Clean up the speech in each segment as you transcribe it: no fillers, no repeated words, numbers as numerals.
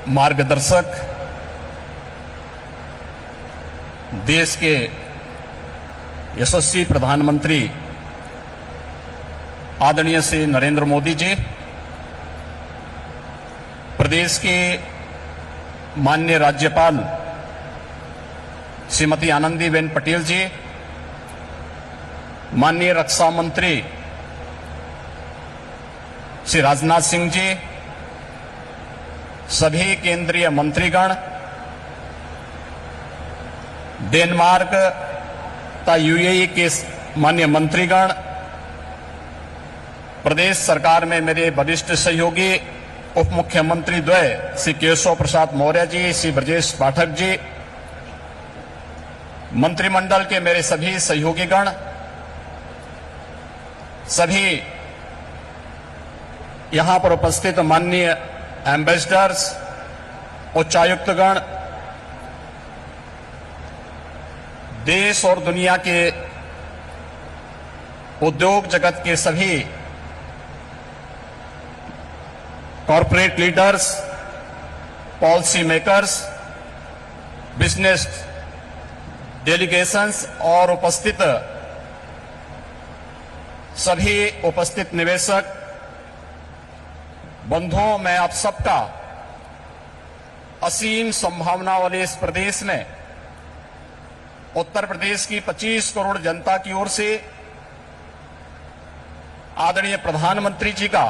मार्गदर्शक, देश के यशस्वी प्रधानमंत्री आदरणीय श्री नरेंद्र मोदी जी, प्रदेश के माननीय राज्यपाल श्रीमती आनंदीबेन पटेल जी, माननीय रक्षा मंत्री श्री राजनाथ सिंह जी, सभी केंद्रीय मंत्रीगण, डेनमार्क तथा यूएई के माननीय मंत्रीगण, प्रदेश सरकार में मेरे वरिष्ठ सहयोगी उप मुख्यमंत्री द्वय श्री केशव प्रसाद मौर्य जी, श्री ब्रजेश पाठक जी, मंत्रिमंडल के मेरे सभी सहयोगीगण, सभी यहां पर उपस्थित माननीय एम्बेसडर्स, उच्चायुक्तगण, देश और दुनिया के उद्योग जगत के सभी corporate leaders, policy makers, business delegations और सभी उपस्थित निवेशक बंधुओं, मैं आप सबका असीम संभावना वाले इस प्रदेश में उत्तर प्रदेश की 25 करोड़ जनता की ओर से आदरणीय प्रधानमंत्री जी का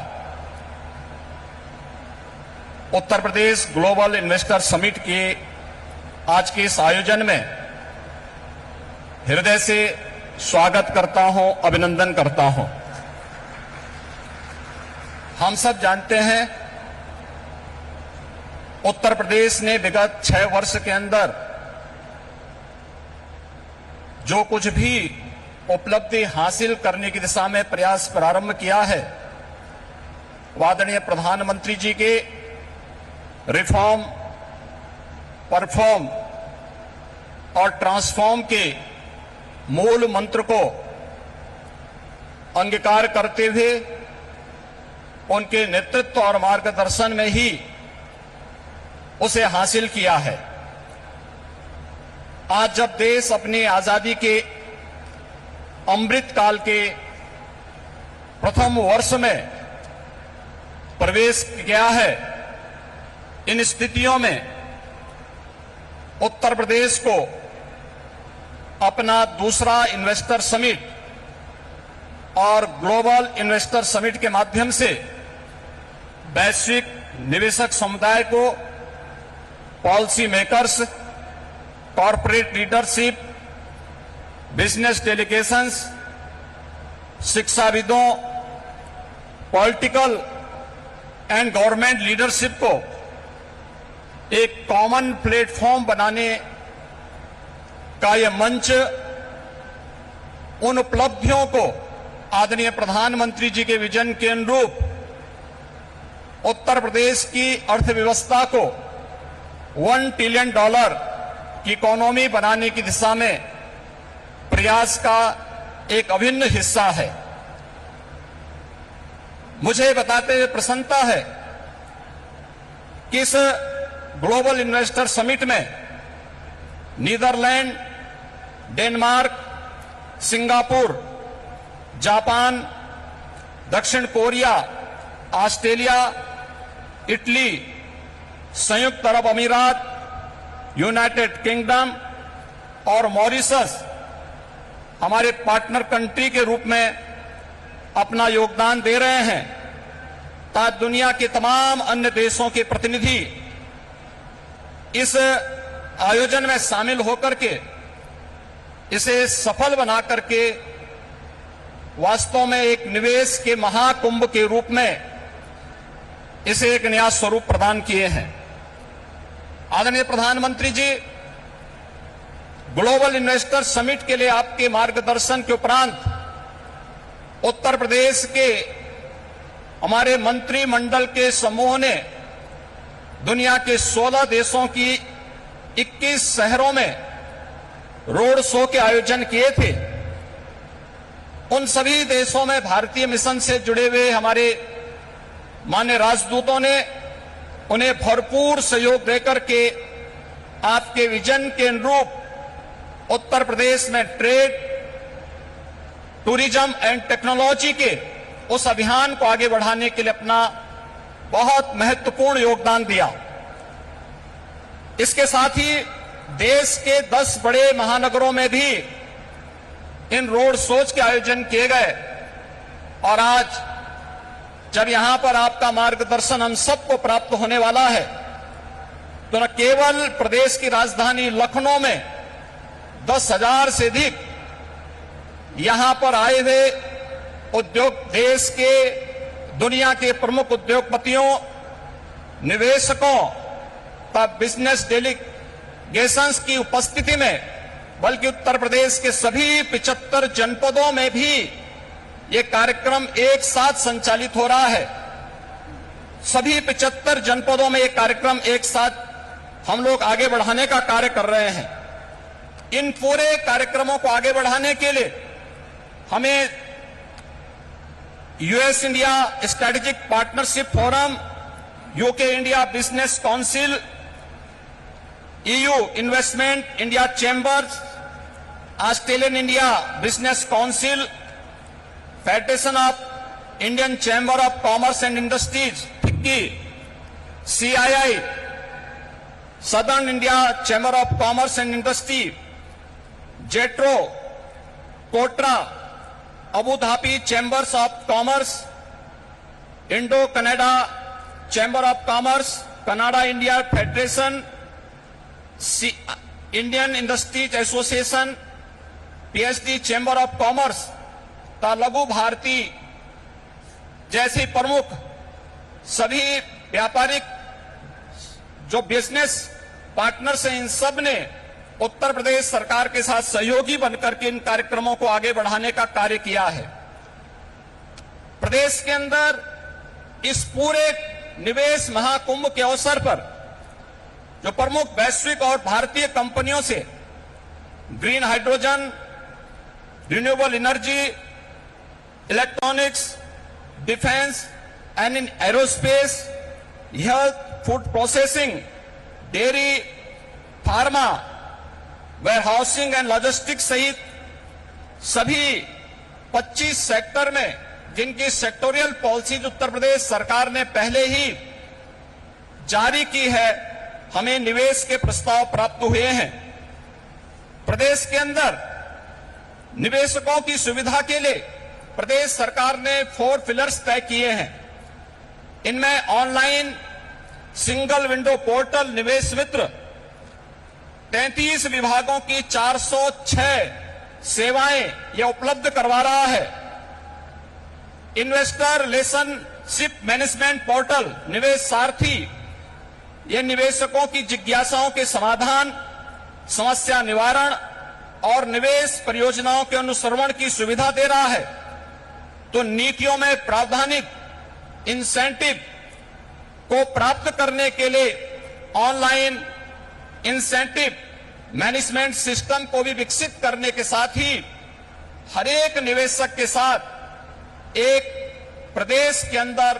Uttar Pradesh global investor summit के आज के इस आयोजन में हृदय से स्वागत करता हूं, अभिनंदन करता हूं। हम सब जानते हैं उत्तर प्रदेश ने विगत 6 वर्ष के अंदर जो कुछ भी उपलब्धि हासिल करने की दिशा में प्रयास प्रारंभ किया है, आदरणीय प्रधानमंत्री जी के रिफॉर्म, परफॉर्म और ट्रांसफॉर्म के मूल मंत्र को अंगीकार करते हुए उनके नेतृत्व और मार्गदर्शन में ही उसे हासिल किया है। आज जब देश अपनी आजादी के अमृत काल के प्रथम वर्ष में प्रवेश किया है, इन स्थितियों में उत्तर प्रदेश को अपना दूसरा इन्वेस्टर समिट और ग्लोबल इन्वेस्टर समिट के माध्यम से वैश्विक निवेशक समुदाय को, policy makers, corporate leadership, business delegations, शिक्षाविदों, पॉलिटिकल एंड गवर्नमेंट लीडरशिप को एक कॉमन प्लेटफॉर्म बनाने का यह मंच उन उपलब्धियों को आदरणीय प्रधानमंत्री जी के विजन के अनुरूप उत्तर प्रदेश की अर्थव्यवस्था को $1 ट्रिलियन की इकोनॉमी बनाने की दिशा में प्रयास का एक अभिन्न हिस्सा है। मुझे बताते हुए प्रसन्नता है कि इस ग्लोबल इन्वेस्टर समिट में नीदरलैंड, डेनमार्क, सिंगापुर, जापान, दक्षिण कोरिया, ऑस्ट्रेलिया, इटली, संयुक्त अरब अमीरात, यूनाइटेड किंगडम और मॉरिशस हमारे पार्टनर कंट्री के रूप में अपना योगदान दे रहे हैं, ताकि दुनिया के तमाम अन्य देशों के प्रतिनिधि इस आयोजन में शामिल होकर के इसे सफल बना करके वास्तव में एक निवेश के महाकुंभ के रूप में इसे एक नया स्वरूप प्रदान किए हैं। आदरणीय प्रधानमंत्री जी, ग्लोबल इन्वेस्टर समिट के लिए आपके मार्गदर्शन के उपरांत उत्तर प्रदेश के हमारे मंत्रिमंडल के समूह ने दुनिया के 16 देशों की 21 शहरों में रोड शो के आयोजन किए थे। उन सभी देशों में भारतीय मिशन से जुड़े हुए हमारे माननीय राजदूतों ने उन्हें भरपूर सहयोग देकर के आपके विजन के अनुरूप उत्तर प्रदेश में ट्रेड, टूरिज्म एंड टेक्नोलॉजी के उस अभियान को आगे बढ़ाने के लिए अपना बहुत महत्वपूर्ण योगदान दिया। इसके साथ ही देश के 10 बड़े महानगरों में भी इन रोड शोज के आयोजन किए गए और आज जब यहां पर आपका मार्गदर्शन हम सबको प्राप्त होने वाला है तो न केवल प्रदेश की राजधानी लखनऊ में 10,000 से अधिक यहां पर आए हुए उद्योग, देश के दुनिया के प्रमुख उद्योगपतियों, निवेशकों का बिजनेस डेलीगेशंस की उपस्थिति में, बल्कि उत्तर प्रदेश के सभी 75 जनपदों में भी ये कार्यक्रम एक साथ संचालित हो रहा है। सभी 75 जनपदों में ये कार्यक्रम एक साथ हम लोग आगे बढ़ाने का कार्य कर रहे हैं। इन पूरे कार्यक्रमों को आगे बढ़ाने के लिए हमें US India strategic partnership forum, UK India business council, EU investment India chambers, Australian India business council, federation of Indian chamber of commerce and industries FICCI, CII, southern India chamber of commerce and industry, JETRO, KOTRA, Abu Dhabi chambers of commerce, Indo Canada chamber of commerce, Canada India federation, Indian industries association, PHD chamber of commerce, Laghu Bharati जैसी प्रमुख सभी व्यापारिक जो business partners हैं, इन सब ने उत्तर प्रदेश सरकार के साथ सहयोगी बनकर के इन कार्यक्रमों को आगे बढ़ाने का कार्य किया है। प्रदेश के अंदर इस पूरे निवेश महाकुंभ के अवसर पर जो प्रमुख वैश्विक और भारतीय कंपनियों से green hydrogen, renewable energy, electronics, defence and in aerospace, health, food processing, dairy, pharma, warehousing and logistics सहित सभी 25 सेक्टर में जिनकी सेक्टोरियल पॉलिसीज उत्तर प्रदेश सरकार ने पहले ही जारी की है, हमें निवेश के प्रस्ताव प्राप्त हुए हैं। प्रदेश के अंदर निवेशकों की सुविधा के लिए प्रदेश सरकार ने 4 पिलर्स तय किए हैं। इनमें ऑनलाइन सिंगल विंडो पोर्टल निवेश मित्र, 33 विभागों की 406 सेवाएं यह उपलब्ध करवा रहा है। इन्वेस्टर रिलेशनशिप मैनेजमेंट पोर्टल निवेश सारथी, यह निवेशकों की जिज्ञासाओं के समाधान, समस्या निवारण और निवेश परियोजनाओं के अनुश्रवण की सुविधा दे रहा है। तो नीतियों में प्रावधानिक इंसेंटिव को प्राप्त करने के लिए ऑनलाइन इंसेंटिव मैनेजमेंट सिस्टम को भी विकसित करने के साथ ही हर एक निवेशक के साथ एक प्रदेश के अंदर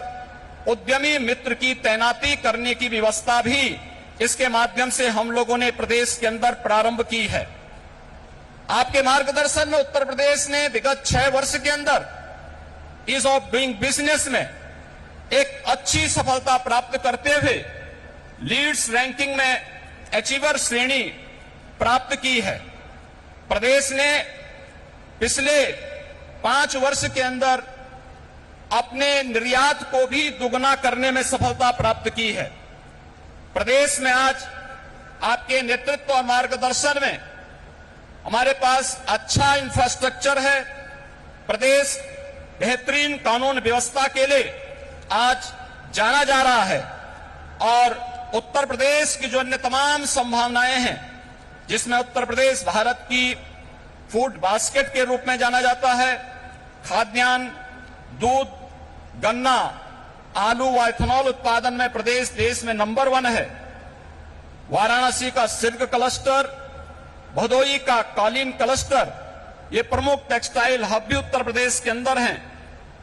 उद्यमी मित्र की तैनाती करने की व्यवस्था भी इसके माध्यम से हम लोगों ने प्रदेश के अंदर प्रारंभ की है। आपके मार्गदर्शन में उत्तर प्रदेश ने विगत 6 वर्ष के अंदर ईज ऑफ डूइंग बिजनेस में एक अच्छी सफलता प्राप्त करते हुए लीड्स रैंकिंग में अचीवर श्रेणी प्राप्त की है। प्रदेश ने पिछले 5 वर्ष के अंदर अपने निर्यात को भी दुगना करने में सफलता प्राप्त की है। प्रदेश में आज आपके नेतृत्व और मार्गदर्शन में हमारे पास अच्छा इंफ्रास्ट्रक्चर है। प्रदेश बेहतरीन कानून व्यवस्था के लिए आज जाना जा रहा है और उत्तर प्रदेश की जो अन्य तमाम संभावनाएं हैं, जिसमें उत्तर प्रदेश भारत की फूड बास्केट के रूप में जाना जाता है, खाद्यान्न, दूध, गन्ना, आलू व इथेनॉल उत्पादन में प्रदेश देश में नंबर 1 है। वाराणसी का सिल्क क्लस्टर, भदोई का कालीन क्लस्टर, ये प्रमुख टेक्सटाइल हब भी उत्तर प्रदेश के अंदर हैं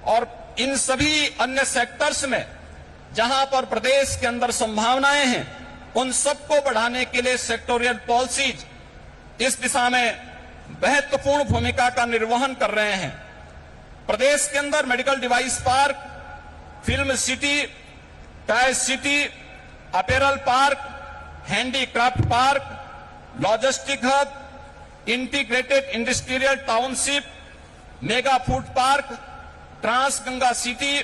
और इन सभी अन्य सेक्टर्स में जहां पर प्रदेश के अंदर संभावनाएं हैं, उन सबको बढ़ाने के लिए सेक्टोरियल पॉलिसीज इस दिशा में महत्वपूर्ण भूमिका का निर्वहन कर रहे हैं। प्रदेश के अंदर medical device park, film city, tyre city, apparel park, handicraft park, logistic hub, integrated industrial township, mega food park, trans Ganga city,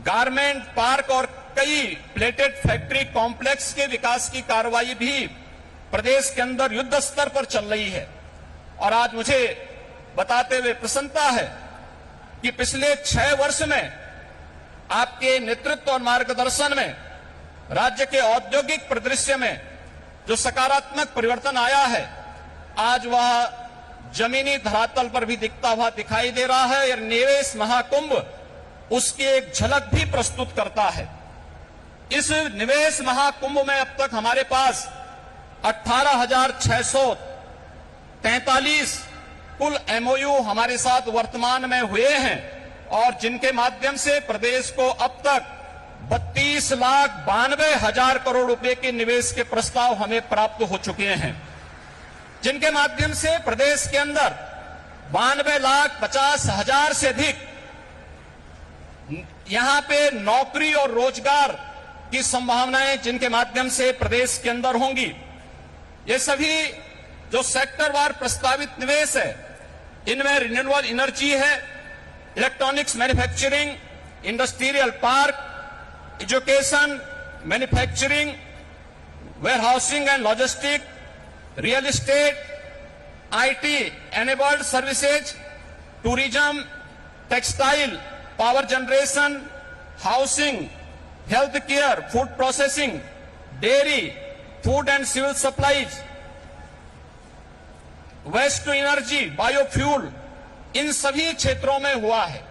garment park और कई प्लेटेड फैक्ट्री कॉम्प्लेक्स के विकास की कार्रवाई भी प्रदेश के अंदर युद्ध स्तर पर चल रही है। और आज मुझे बताते हुए प्रसन्नता है कि पिछले 6 वर्ष में आपके नेतृत्व और मार्गदर्शन में राज्य के औद्योगिक परिदृश्य में जो सकारात्मक परिवर्तन आया है, आज वह जमीनी धरातल पर भी दिखता हुआ दिखाई दे रहा है। और निवेश महाकुंभ उसकी एक झलक भी प्रस्तुत करता है। इस निवेश महाकुंभ में अब तक हमारे पास 18,643 कुल एमओयू हमारे साथ वर्तमान में हुए हैं और जिनके माध्यम से प्रदेश को अब तक 32,92,000 करोड़ रुपए के निवेश के प्रस्ताव हमें प्राप्त हो चुके हैं, जिनके माध्यम से प्रदेश के अंदर 92,50,000 से अधिक यहां पे नौकरी और रोजगार की संभावनाएं जिनके माध्यम से प्रदेश के अंदर होंगी। ये सभी जो सेक्टरवार प्रस्तावित निवेश है, इनमें रिन्यूएबल एनर्जी है, electronics manufacturing, industrial park, education, manufacturing, warehousing and logistic, real estate, IT enabled services, tourism, textile, power generation, housing, health care, food processing, dairy, food and civil supplies, waste to energy, biofuel, इन सभी क्षेत्रों में हुआ है।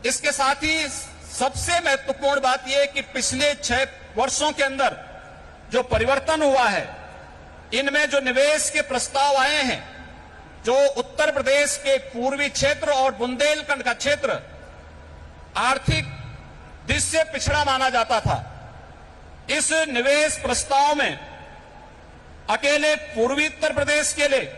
इसके साथ ही सबसे महत्वपूर्ण बात यह है कि पिछले 6 वर्षों के अंदर जो परिवर्तन हुआ है, इनमें जो निवेश के प्रस्ताव आए हैं, जो उत्तर प्रदेश के पूर्वी क्षेत्र और बुंदेलखंड का क्षेत्र आर्थिक दृष्टि से पिछड़ा माना जाता था, इस निवेश प्रस्ताव में अकेले पूर्वी उत्तर प्रदेश के लिए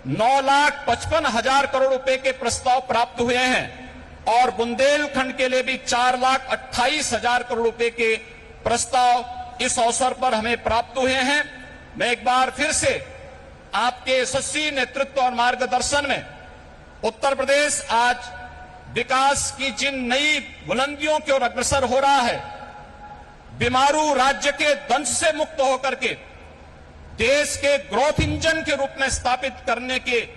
9,55,000 करोड़ रुपए के प्रस्ताव प्राप्त हुए हैं और बुंदेलखंड के लिए भी 4,28,000 करोड़ रुपए के प्रस्ताव इस अवसर पर हमें प्राप्त हुए हैं। मैं एक बार फिर से आपके यशस्वी नेतृत्व और मार्गदर्शन में उत्तर प्रदेश आज विकास की जिन नई बुलंदियों की ओर अग्रसर हो रहा है, बीमारू राज्य के दंश से मुक्त होकर के देश के ग्रोथ इंजन के रूप में स्थापित करने के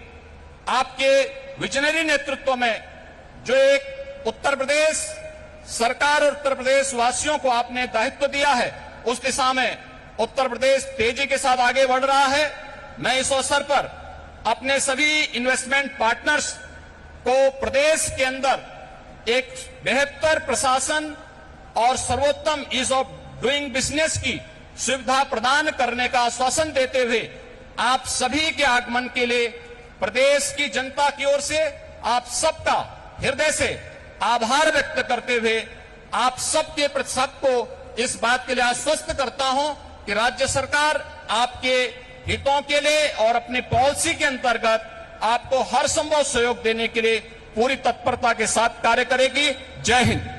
आपके विजनरी नेतृत्व में जो एक उत्तर प्रदेश सरकार और उत्तर प्रदेश वासियों को आपने दायित्व दिया है, उस दिशा में उत्तर प्रदेश तेजी के साथ आगे बढ़ रहा है। मैं इस अवसर पर अपने सभी इन्वेस्टमेंट पार्टनर्स को प्रदेश के अंदर एक बेहतर प्रशासन और सर्वोत्तम ईज ऑफ डूइंग बिजनेस की सुविधा प्रदान करने का आश्वासन देते हुए आप सभी के आगमन के लिए प्रदेश की जनता की ओर से आप सबका हृदय से आभार व्यक्त करते हुए आप सबके प्रति सबको इस बात के लिए आश्वस्त करता हूं कि राज्य सरकार आपके हितों के लिए और अपनी पॉलिसी के अंतर्गत आपको हर संभव सहयोग देने के लिए पूरी तत्परता के साथ कार्य करेगी। जय हिंद।